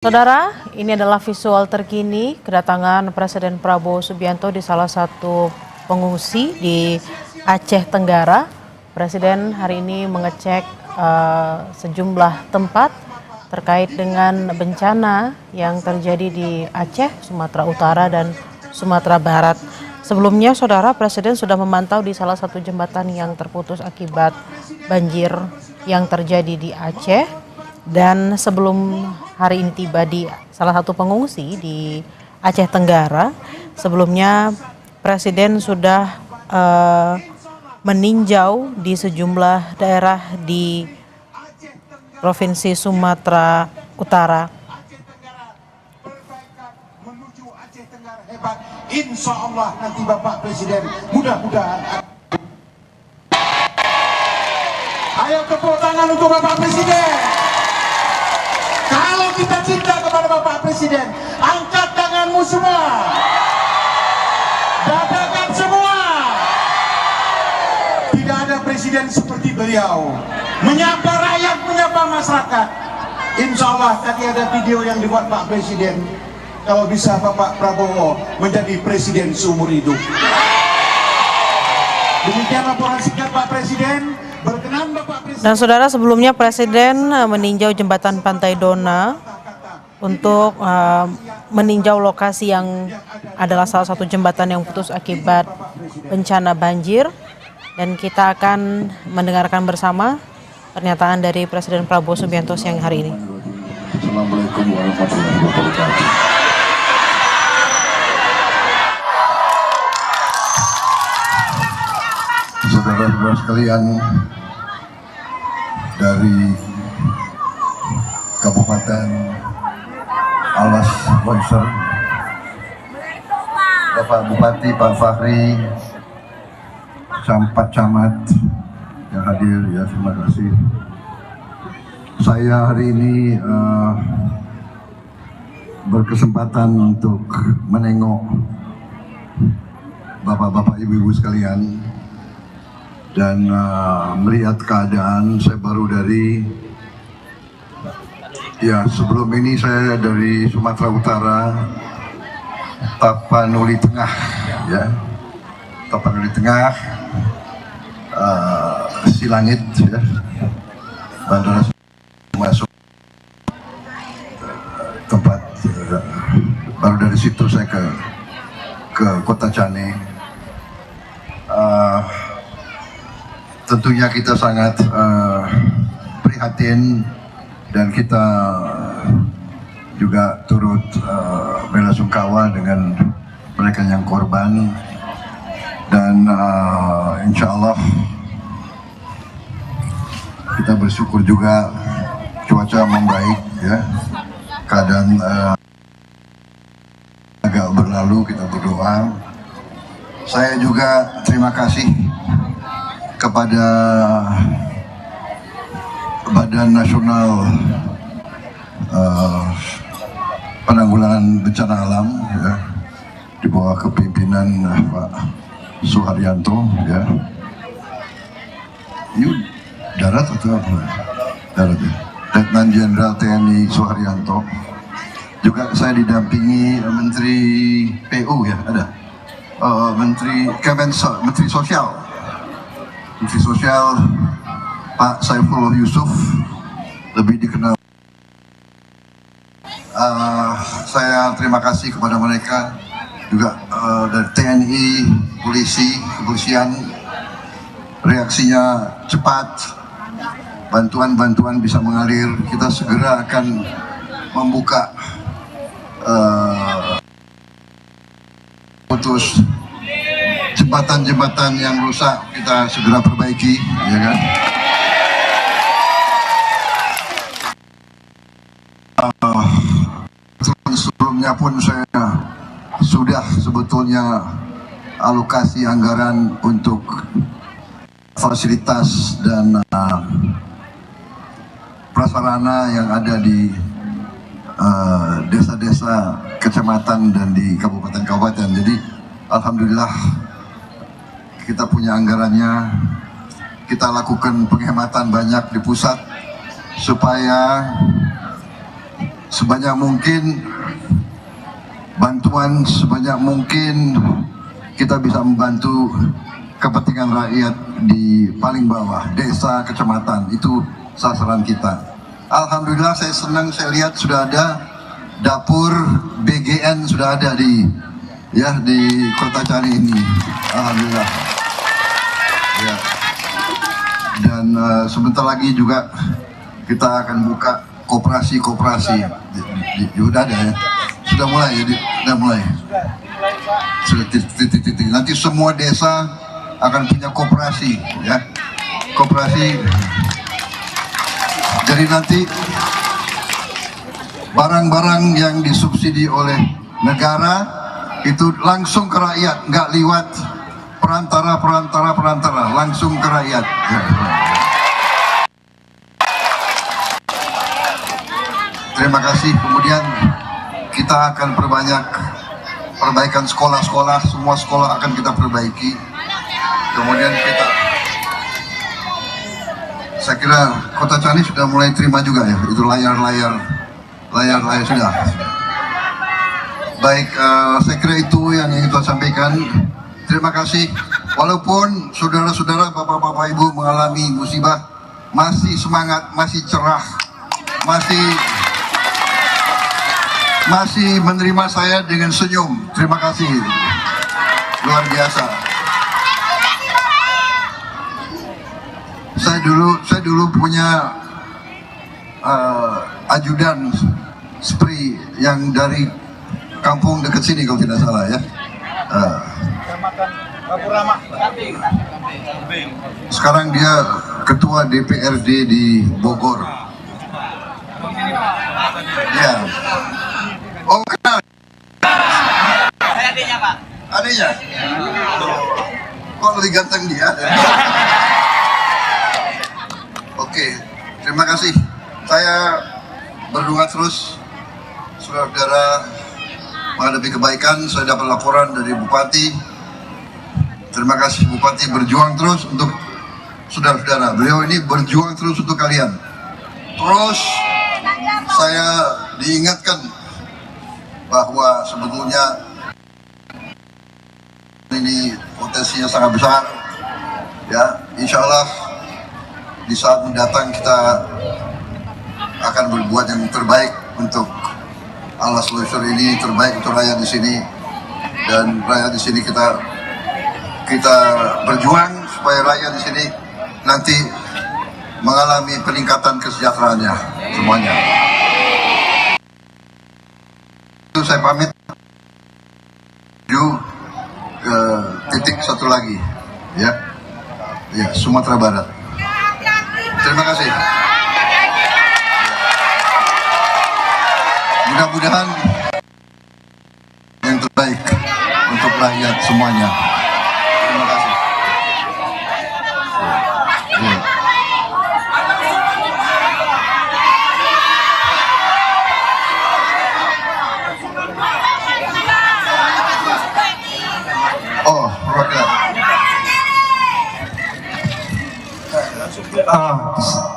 Saudara, ini adalah visual terkini kedatangan Presiden Prabowo Subianto di salah satu pengungsi di Aceh Tenggara. Presiden hari ini mengecek sejumlah tempat terkait dengan bencana yang terjadi di Aceh, Sumatera Utara, dan Sumatera Barat. Sebelumnya, Saudara, Presiden sudah memantau di salah satu jembatan yang terputus akibat banjir yang terjadi di Aceh. Dan sebelum hari ini tiba di salah satu pengungsi di Aceh Tenggara, sebelumnya Presiden sudah meninjau di sejumlah daerah di Provinsi Sumatera Utara. Menuju Aceh Tenggara hebat, insya Allah nanti Bapak Presiden mudah-mudahan. Ayo tepuk tangan untuk Bapak Presiden. Kalau kita cinta kepada Bapak Presiden, angkat tanganmu semua, dadakan semua. Tidak ada presiden seperti beliau, menyapa rakyat, menyapa masyarakat. Insya Allah tadi ada video yang dibuat Pak Presiden. Kalau bisa Bapak Prabowo menjadi presiden seumur hidup. Demikian laporan singkat Pak Presiden. Berkenan Bapak Presiden. Dan saudara, sebelumnya Presiden meninjau jembatan Pantai Dona untuk meninjau lokasi yang adalah salah satu jembatan yang putus akibat bencana banjir. Dan kita akan mendengarkan bersama pernyataan dari Presiden Prabowo Subianto siang hari ini. Assalamualaikum warahmatullahi wabarakatuh. Saudara-saudara sekalian, dari Kabupaten Alas Bonser, Bapak Bupati, Pak Fahri, Sampat Camat yang hadir, ya terima kasih. Saya hari ini berkesempatan untuk menengok bapak-bapak, ibu-ibu sekalian dan melihat keadaan. Saya baru dari, sebelum ini saya dari Sumatera Utara, Tapanuli Tengah, ya, Tapanuli Tengah, Silangit, ya, bandara masuk tempat, baru dari situ saya ke Kota Cane. Tentunya kita sangat prihatin dan kita juga turut belasungkawa dengan mereka yang korban, dan insya Allah kita bersyukur juga cuaca membaik, ya, keadaan agak berlalu, kita berdoa. Saya juga terima kasih kepada Badan Nasional Penanggulangan Bencana Alam, ya, di bawah kepemimpinan Pak Suharyanto, ya. Ini darat atau apa? Darat, ya. Letnan Jenderal TNI Suharyanto. Juga saya didampingi Menteri PU, ya, ada Menteri Sosial. Menteri Sosial Pak Saifullah Yusuf, lebih dikenal. Saya terima kasih kepada mereka juga, dari TNI, polisi, kepolisian. Reaksinya cepat, bantuan-bantuan bisa mengalir. Kita segera akan membuka putus jembatan-jembatan yang rusak, kita segera perbaiki, ya kan? Sebelumnya pun saya sudah sebetulnya alokasi anggaran untuk fasilitas dan prasarana yang ada di desa-desa, kecamatan, dan di kabupaten-kabupaten. Jadi alhamdulillah kita punya anggarannya. Kita lakukan penghematan banyak di pusat supaya sebanyak mungkin bantuan, sebanyak mungkin kita bisa membantu kepentingan rakyat di paling bawah, desa, kecamatan. Itu sasaran kita. Alhamdulillah saya senang, saya lihat sudah ada dapur BGN sudah ada di Kota Cani ini. Alhamdulillah. Ya. Dan sebentar lagi juga kita akan buka koperasi. Sudah ada ya. Sudah mulai ya, sudah mulai. Sudah titik. Nanti semua desa akan punya koperasi ya. Koperasi. Jadi nanti barang-barang yang disubsidi oleh negara itu langsung ke rakyat, nggak lewat perantara, langsung ke rakyat. Ya. Terima kasih. Kemudian kita akan perbaikan sekolah-sekolah, semua sekolah akan kita perbaiki. Kemudian saya kira Kota Cani sudah mulai terima juga ya, itu layar sudah. Baik, saya kira itu yang ingin kita sampaikan. Terima kasih. Walaupun saudara-saudara, bapak-bapak, ibu mengalami musibah, masih semangat, masih cerah, masih menerima saya dengan senyum. Terima kasih, luar biasa. Saya dulu punya ajudan SPRI yang dari kampung dekat sini kalau tidak salah ya. Sekarang dia ketua DPRD di Bogor. Ya. Oh, kenal. Adiknya, Pak. Adiknya? Kok lebih ganteng dia? Oke, terima kasih. Saya berdoa terus, saudara-saudara, menghadapi kebaikan. Saya dapat laporan dari Bupati. Terima kasih Bupati, berjuang terus untuk saudara-saudara. Beliau ini berjuang terus untuk kalian. Terus saya diingatkan bahwa sebetulnya ini potensinya sangat besar. Ya, insya Allah di saat mendatang kita akan berbuat yang terbaik untuk Alas Leisure ini, terbaik untuk rakyat di sini, dan rakyat di sini kita berjuang supaya rakyat di sini nanti mengalami peningkatan kesejahteraannya semuanya. Itu saya pamit menuju ke titik satu lagi ya, Sumatera Barat. Terima kasih. Mudah-mudahan yang terbaik untuk rakyat semuanya. Terima kasih. Oh, perwakilan.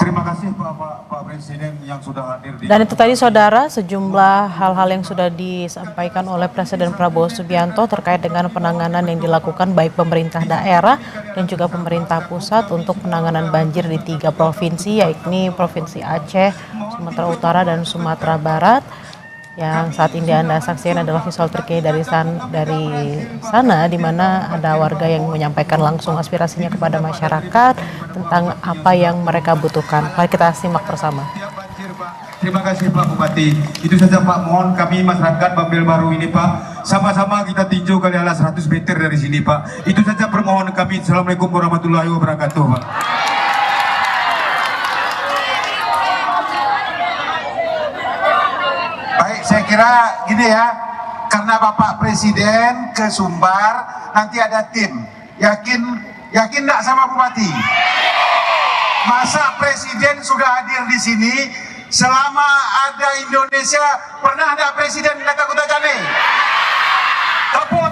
Terima kasih Pak Presiden yang sudah hadir di... Dan itu tadi saudara, sejumlah hal-hal yang sudah disampaikan oleh Presiden Prabowo Subianto terkait dengan penanganan yang dilakukan baik pemerintah daerah dan juga pemerintah pusat untuk penanganan banjir di 3 provinsi, yakni Provinsi Aceh, Sumatera Utara, dan Sumatera Barat. Yang saat ini Anda saksikan adalah visual terkini dari sana, di mana ada warga yang menyampaikan langsung aspirasinya kepada masyarakat tentang apa yang mereka butuhkan. Mari kita simak bersama. Terima kasih Pak Bupati. Itu saja Pak, mohon kami masyarakat Bambel Baru ini Pak, sama-sama kita tinjau kali ala 100 meter dari sini Pak. Itu saja permohonan kami. Assalamualaikum warahmatullahi wabarakatuh Pak. Saya kira gini ya, karena Bapak Presiden ke Sumbar, nanti ada tim. Yakin enggak sama Bupati? Masa Presiden sudah hadir di sini, selama ada Indonesia, pernah ada Presiden datang ke Kota Cani?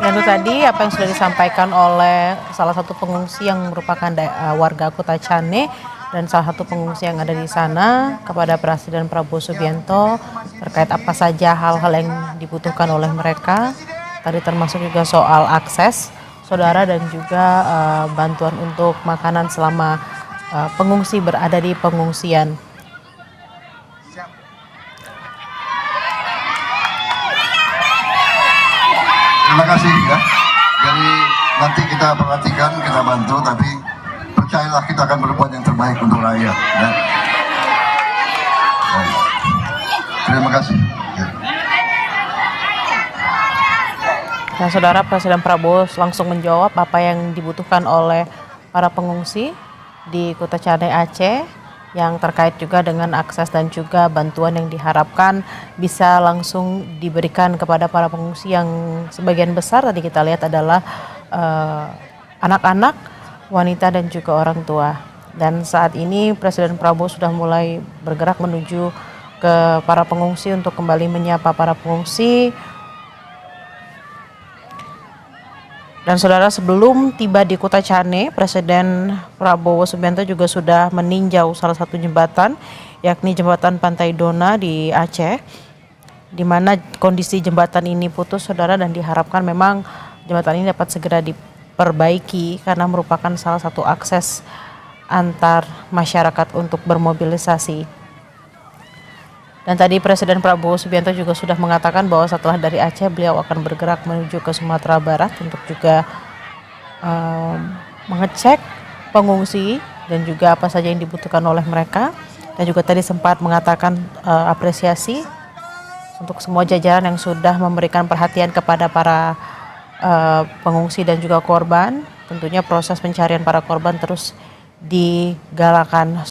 Dan itu tadi apa yang sudah disampaikan oleh salah satu pengungsi yang merupakan warga Kota Cani, dan salah satu pengungsi yang ada di sana kepada Presiden Prabowo Subianto terkait apa saja hal-hal yang dibutuhkan oleh mereka. Tadi termasuk juga soal akses, saudara, dan juga bantuan untuk makanan selama pengungsi berada di pengungsian. Terima kasih ya. Jadi nanti kita perhatikan, kita bantu, tapi percayalah kita akan berbuat yang terbaik untuk rakyat. Ya. Baik. Terima kasih. Ya. Nah, saudara, Presiden Prabowo langsung menjawab apa yang dibutuhkan oleh para pengungsi di Kuta Cane Aceh yang terkait juga dengan akses dan juga bantuan yang diharapkan bisa langsung diberikan kepada para pengungsi yang sebagian besar tadi kita lihat adalah anak-anak, wanita dan juga orang tua. Dan saat ini Presiden Prabowo sudah mulai bergerak menuju ke para pengungsi untuk kembali menyapa para pengungsi. Dan saudara, sebelum tiba di Kuta Cane, Presiden Prabowo Subianto juga sudah meninjau salah satu jembatan, yakni jembatan Pantai Dona di Aceh, di mana kondisi jembatan ini putus, saudara, dan diharapkan memang jembatan ini dapat segera diperbaiki karena merupakan salah satu akses antar masyarakat untuk bermobilisasi. Dan tadi Presiden Prabowo Subianto juga sudah mengatakan bahwa setelah dari Aceh beliau akan bergerak menuju ke Sumatera Barat untuk juga mengecek pengungsi dan juga apa saja yang dibutuhkan oleh mereka. Dan juga tadi sempat mengatakan apresiasi untuk semua jajaran yang sudah memberikan perhatian kepada para pengungsi dan juga korban. Tentunya proses pencarian para korban terus digalakan.